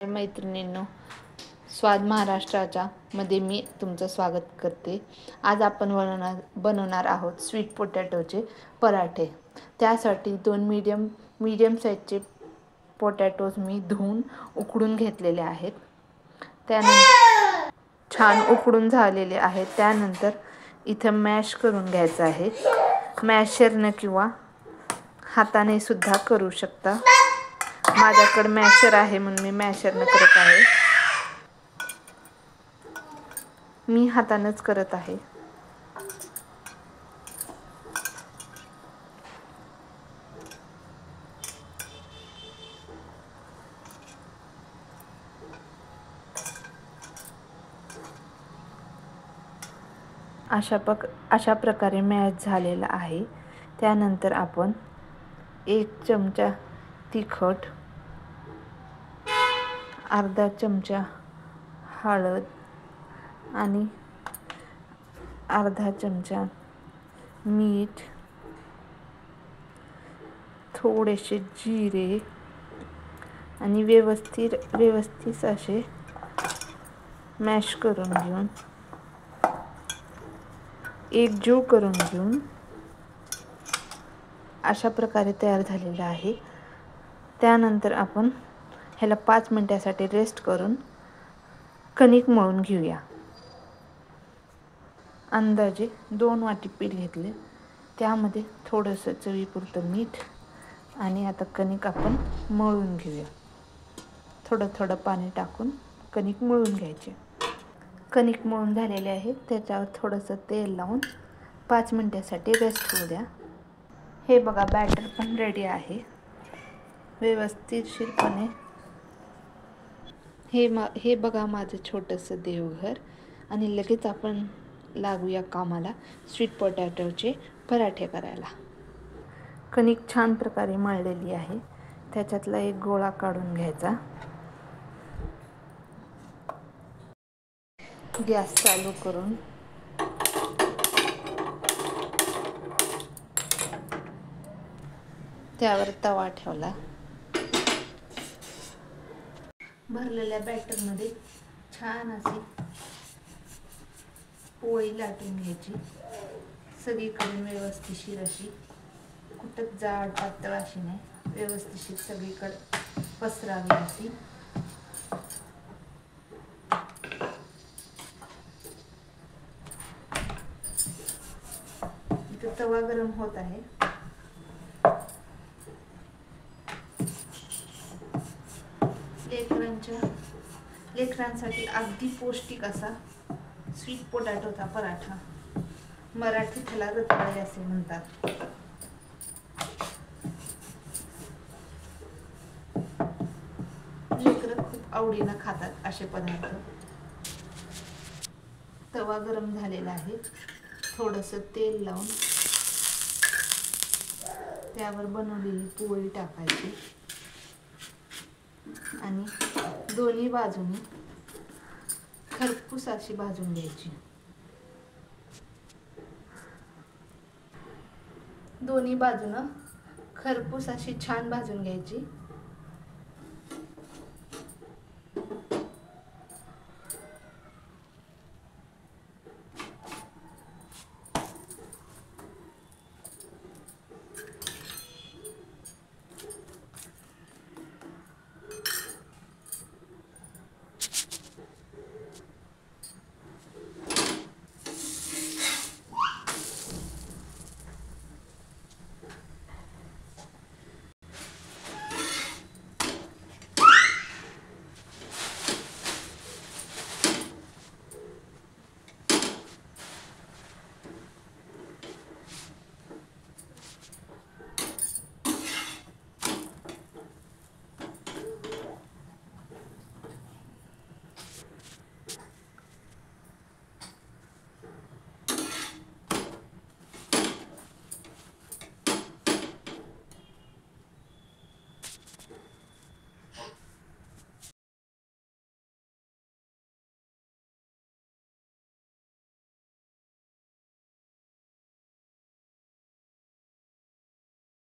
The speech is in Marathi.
मैत्रिणींनो, स्वाद महाराष्ट्राच्या मध्ये मी तुमचं स्वागत करते। आज आपण बनवणार आहोत स्वीट पोटॅटोचे पराठे। त्यासाठी दोन मीडियम साईजचे पोटॅटोज मी धुवून उकडून घेतलेले आहेत। त्यानंतर छान उकडून झालेले आहेत। त्यानंतर इथे मॅश करून घ्यायचं आहे। मॅशरने किंवा हाताने सुद्धा करू शकता। माझ्याकडे मॅशर आहे म्हणून मी मॅशरने करत आहे। मी हातानेच करत आहे। अशा प्रकारे मॅश झालेला आहे। त्यानंतर आपण 1 चमचा तिखट, अर्धा चमचा हळद आणि अर्धा चमचा मीठ, थोडेसे जिरे आणि व्यवस्थित असे मॅश करून घेऊन एकजीव करून घेऊन अशा प्रकारे तयार झालेला आहे। त्यानंतर आपण ह्याला 5 मिनिटांसाठी रेस्ट करून कणिक मळून घेऊया। अंदाजे 2 वाटी पीठ घेतले, त्यामध्ये थोडंसं चवीपुरतं मीठ आणि आता कणिक आपण मळून घेऊया। थोडं पाणी टाकून कणिक मळून घ्यायचे। कणिक मळून झालेले आहे, त्याच्यावर थोडंसं तेल लावून 5 मिनिटांसाठी रेस्ट होऊ द्या। हे बघा, बॅटर पण रेडी आहे व्यवस्थितशीरपणे। हे बघा माझं छोटंसं देवघर। आणि लगेच आपण लागूया कामाला स्वीट पोटॅटोचे पराठे करायला। कणिक छान प्रकारे मळलेली आहे, त्याच्यातला एक गोळा काढून घ्यायचा। गॅस चालू करून त्यावर तवा ठेवला। भरलेल्या बॅटरमध्ये छान अशी पोळी लाटून घ्यायची, सगळीकडे व्यवस्थितशीर अशी, कुठं जाड पातळ अशी नाही, व्यवस्थितशीर सगळीकडे पसरावी अशी। इथे तवा गरम होत आहे। लेकरांसाठी अगदी पौष्टिक असा स्वीट पोटॅटोचा पराठा, मराठीत त्याला रताळे असे म्हणतात। लेकरं खूप आवडीनं खातात असे पदार्थ। तवा गरम झालेला आहे, थोडंसं तेल लावून त्यावर बनवलेली पोळी टाकायची आणि दोन्ही बाजूनी खरपूस अशी भाजून घ्यायची। दोन्ही बाजूनं खरपूस अशी छान भाजून घ्यायची।